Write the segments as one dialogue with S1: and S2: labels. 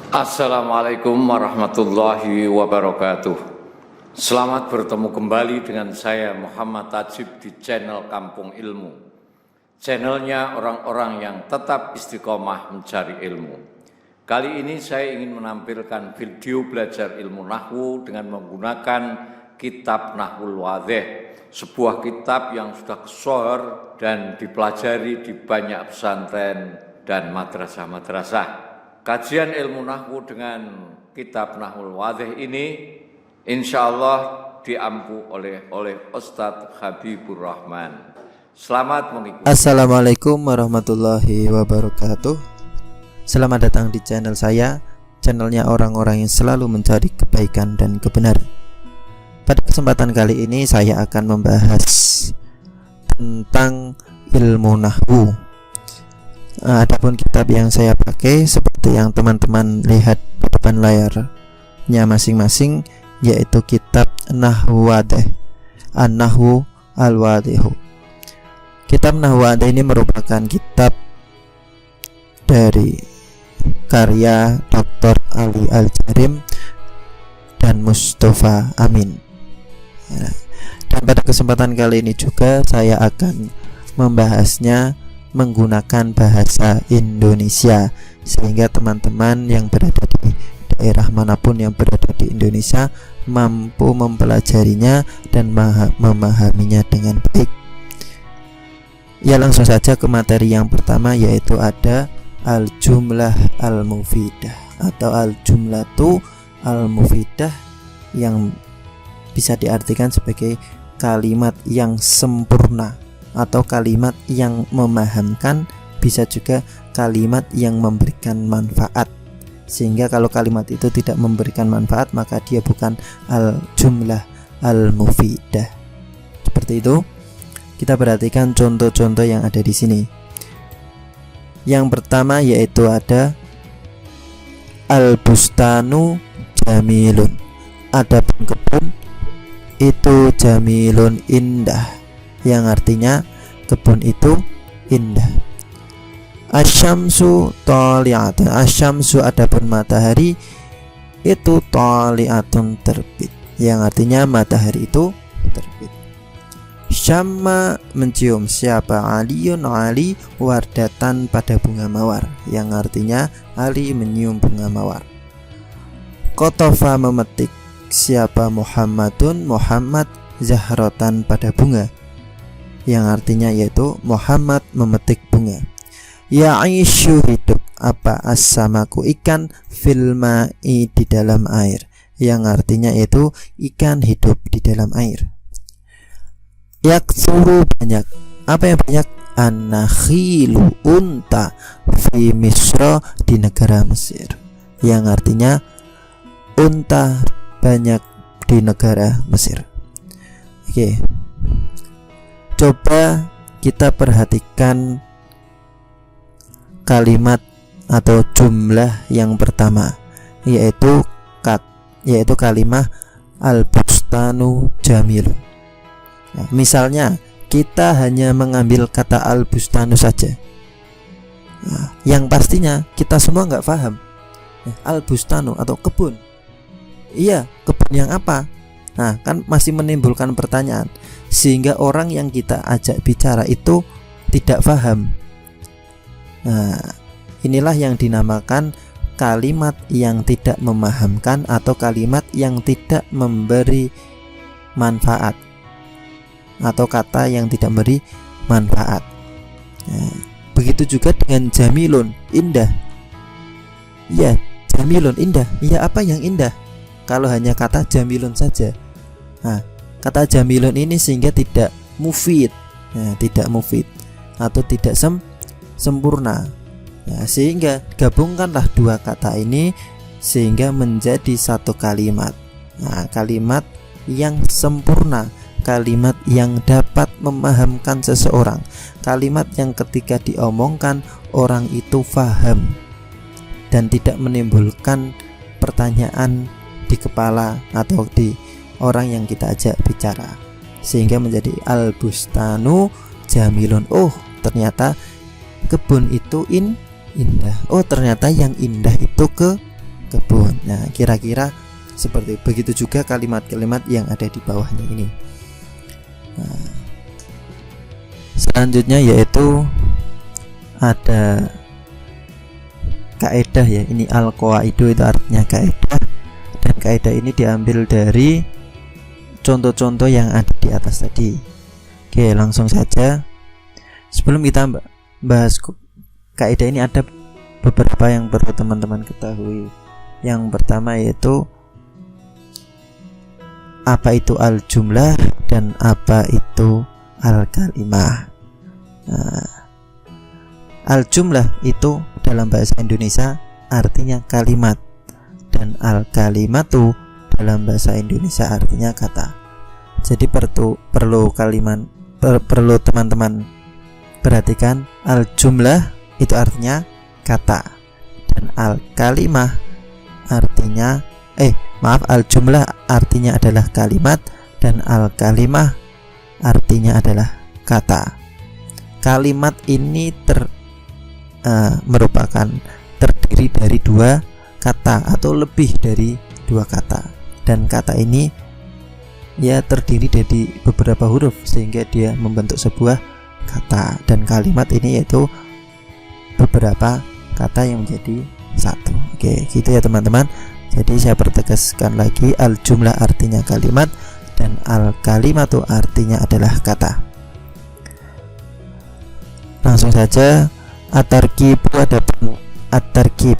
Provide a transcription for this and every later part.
S1: Assalamualaikum warahmatullahi wabarakatuh. Selamat bertemu kembali dengan saya Muhammad Tajib di channel Kampung Ilmu. Channelnya orang-orang yang tetap istiqomah mencari ilmu. Kali ini saya ingin menampilkan video belajar ilmu nahwu dengan menggunakan kitab Nahwul Wadhih, sebuah kitab yang sudah kesohor dan dipelajari di banyak pesantren dan madrasah-madrasah. Kajian ilmu nahwu dengan kitab Nahwul Wadhih ini insya Allah diampu oleh Ustadz Habibur Rahman. Selamat mengikuti.
S2: Assalamualaikum warahmatullahi wabarakatuh. Selamat datang di channel saya, channelnya orang-orang yang selalu mencari kebaikan dan kebenaran. Pada kesempatan kali ini saya akan membahas tentang ilmu nahwu. Adapun kitab yang saya pakai seperti yang teman-teman lihat di depan layarnya masing-masing, yaitu kitab Nahwu Wadhih, An-Nahwu Al-Wadhihu. Kitab Nahwu Wadhih ini merupakan kitab dari karya Dr. Ali Al-Jarim dan Mustafa Amin. Dan pada kesempatan kali ini juga saya akan membahasnya menggunakan bahasa Indonesia, sehingga teman-teman yang berada di daerah manapun yang berada di Indonesia mampu mempelajarinya dan memahaminya dengan baik. Ya, langsung saja ke materi yang pertama, yaitu ada al-jumlah al-mufidah atau al-jumlatu al-mufidah, yang bisa diartikan sebagai kalimat yang sempurna atau kalimat yang memahamkan, bisa juga kalimat yang memberikan manfaat. Sehingga kalau kalimat itu tidak memberikan manfaat, maka dia bukan al-jumlah al-mufidah. Seperti itu. Kita perhatikan contoh-contoh yang ada di sini. Yang pertama yaitu ada al-bustanu jamilun. Adapun kebun itu jamilun, indah, yang artinya kebun itu indah. Asyamsu tali'atun. Asyamsu adapun matahari itu tali'atun, terbit, yang artinya matahari itu terbit. Syamma mencium siapa Aliun, Ali wardatan pada bunga mawar, yang artinya Ali menyium bunga mawar. Qatafa memetik siapa Muhammadun, Muhammad zahratan pada bunga, yang artinya yaitu Muhammad memetik bunga. Ya'ishu hidup apa as-samaku ikan, fil ma'i di dalam air, yang artinya yaitu ikan hidup di dalam air. Yaktsuru banyak, apa yang banyak? An-nakhilu unta, fi Misra di negara Mesir, yang artinya unta banyak di negara Mesir. Oke. Coba kita perhatikan kalimat atau jumlah yang pertama, yaitu kalimat al-bustanu jamilun. Nah, misalnya kita hanya mengambil kata al-bustanu saja. Nah, yang pastinya kita semua nggak paham. Al-bustanu atau kebun. Iya, kebun yang apa? Nah, kan masih menimbulkan pertanyaan, sehingga orang yang kita ajak bicara itu tidak paham. Nah, inilah yang dinamakan kalimat yang tidak memahamkan atau kalimat yang tidak memberi manfaat, atau kata yang tidak memberi manfaat. Nah, begitu juga dengan jamilun, indah. Ya, jamilun indah. Ya, apa yang indah? Kalau hanya kata jamilun saja. Nah, kata jamilun ini sehingga tidak mufid. Nah, tidak mufid atau tidak sempurna. Nah, sehingga gabungkanlah dua kata ini sehingga menjadi satu kalimat. Nah, kalimat yang sempurna, kalimat yang dapat memahamkan seseorang, kalimat yang ketika diomongkan orang itu faham dan tidak menimbulkan pertanyaan di kepala atau di orang yang kita ajak bicara, sehingga menjadi al-bustanu jamilun. Oh, ternyata kebun itu indah. Oh, ternyata yang indah itu kebun. Nah, kira-kira seperti begitu juga kalimat-kalimat yang ada di bawahnya ini. Nah, selanjutnya yaitu ada kaidah ya. Ini al-qawaidu itu artinya kaidah, dan kaidah ini diambil dari contoh-contoh yang ada di atas tadi. Oke, langsung saja. Sebelum kita bahas kaidah ini, ada beberapa yang perlu teman-teman ketahui. Yang pertama yaitu apa itu al-jumlah dan apa itu al-kalimah. Nah, al-jumlah itu dalam bahasa Indonesia artinya kalimat, dan al-kalimatu dalam bahasa Indonesia artinya kata. Jadi perlu teman-teman perhatikan, al-jumlah itu artinya kata, dan al-kalimah artinya al-jumlah artinya adalah kalimat, dan al-kalimah artinya adalah kata. Kalimat ini merupakan terdiri dari dua kata atau lebih dari dua kata, dan kata ini ya terdiri dari beberapa huruf sehingga dia membentuk sebuah kata, dan kalimat ini yaitu beberapa kata yang menjadi satu. Oke, gitu ya teman-teman. Jadi saya pertegaskan lagi, al-jumlah artinya kalimat dan al-kalimatu artinya adalah kata. Langsung saja, at-tarkib at-tarkib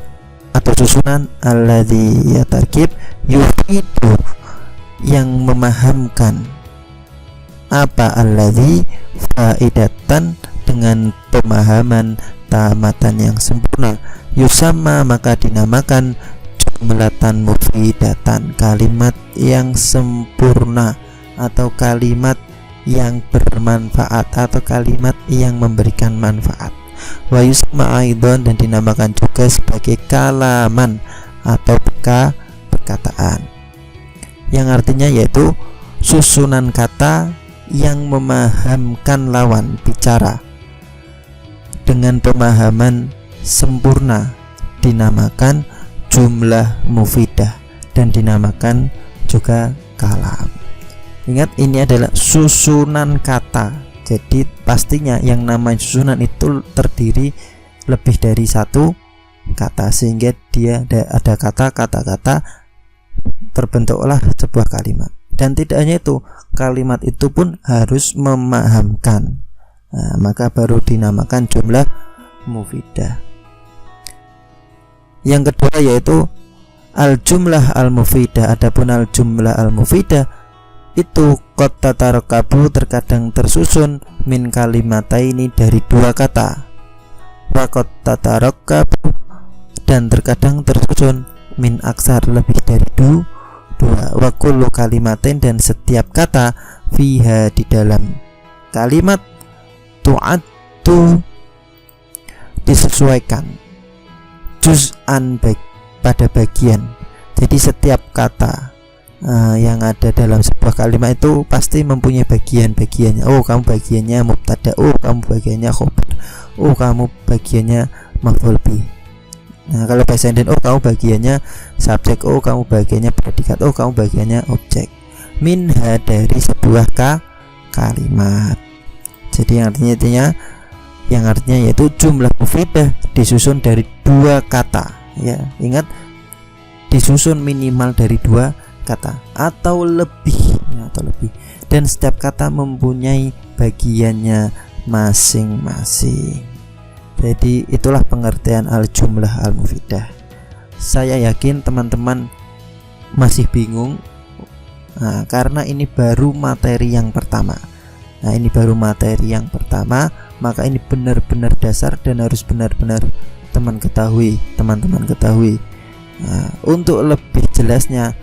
S2: atau susunan alladzi yatarkib yufidu yang memahamkan. Apa alladzi? Faidatan dengan pemahaman tamatan yang sempurna. Yusamma maka dinamakan jumlatan mufidatan, kalimat yang sempurna atau kalimat yang bermanfaat atau kalimat yang memberikan manfaat. Wa yusamma aidan dan dinamakan juga sebagai kalaman atau perkataan, yang artinya yaitu susunan kata yang memahamkan lawan bicara dengan pemahaman sempurna, dinamakan jumlah mufidah dan dinamakan juga kalam. Ingat, ini adalah susunan kata. Jadi pastinya yang namanya susunan itu terdiri lebih dari satu kata, sehingga dia ada kata-kata terbentuklah sebuah kalimat. Dan tidak hanya itu, kalimat itu pun harus memahamkan. Nah, maka baru dinamakan jumlah mufidah. Yang kedua yaitu al-jumlah al-mufidah. Adapun al-jumlah al-mufidah itu qad tatarakabu terkadang tersusun min kalimataini dari dua kata, wa qad tatarakabu dan terkadang tersusun min aksar lebih dari dua, wa kullu kalimatin dan setiap kata fiha di dalam kalimat tu'addu disesuaikan juz'an pada bagian. Jadi setiap kata yang ada dalam sebuah kalimat itu pasti mempunyai bagian-bagiannya. Oh, kamu bagiannya mubtada, oh kamu bagiannya khobar, oh kamu bagiannya maf'ul bih. Nah, kalau bahasa Indonesia, oh kamu bagiannya subjek, oh kamu bagiannya predikat, oh kamu bagiannya objek. Minha dari sebuah kalimat. Jadi yang artinya yaitu jumlah mufidah disusun dari dua kata. Ya, ingat, disusun minimal dari dua kata atau lebih, dan setiap kata mempunyai bagiannya masing-masing. Jadi itulah pengertian al-jumlah al-mufidah. Saya yakin teman-teman masih bingung, karena ini baru materi yang pertama. Maka ini benar-benar dasar dan harus benar-benar teman-teman ketahui. Untuk lebih jelasnya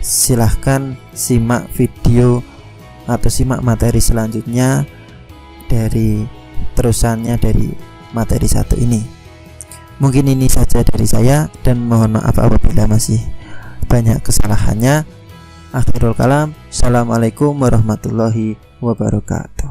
S2: silahkan simak video atau simak materi selanjutnya dari terusannya dari materi 1 ini. Mungkin ini saja dari saya, dan mohon maaf apabila masih banyak kesalahannya. Akhirul kalam, assalamualaikum warahmatullahi wabarakatuh.